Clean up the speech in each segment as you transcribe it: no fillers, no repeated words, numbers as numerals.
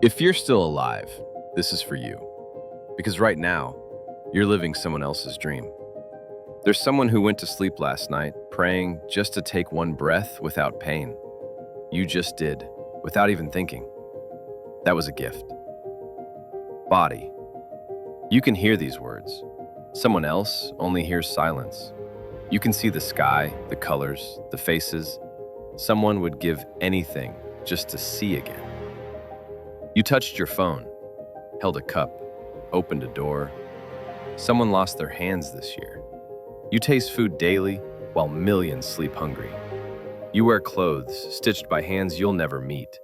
If you're still alive, this is for you. Because right now, you're living someone else's dream. There's someone who went to sleep last night praying just to take one breath without pain. You just did, without even thinking. That was a gift. Body. You can hear these words. Someone else only hears silence. You can see the sky, the colors, the faces. Someone would give anything just to see again. You touched your phone, held a cup, opened a door. Someone lost their hands this year. You taste food daily while millions sleep hungry. You wear clothes stitched by hands you'll never meet.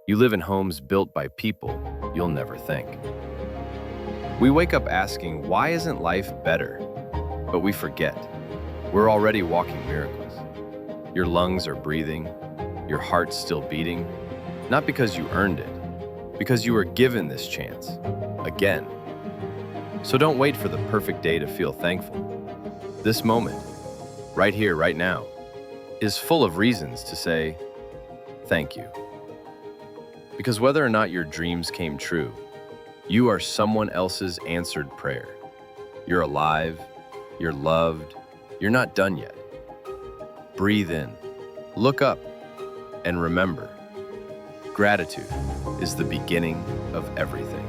You live in homes built by people you'll never think. We wake up asking, why isn't life better? But we forget. We're already walking miracles. Your lungs are breathing, your heart's still beating, not because you earned it, because you were given this chance, again. So don't wait for the perfect day to feel thankful. This moment, right here, right now, is full of reasons to say thank you. Because whether or not your dreams came true, you are someone else's answered prayer. You're alive, you're loved, you're not done yet. Breathe in, look up, and remember, gratitude is the beginning of everything.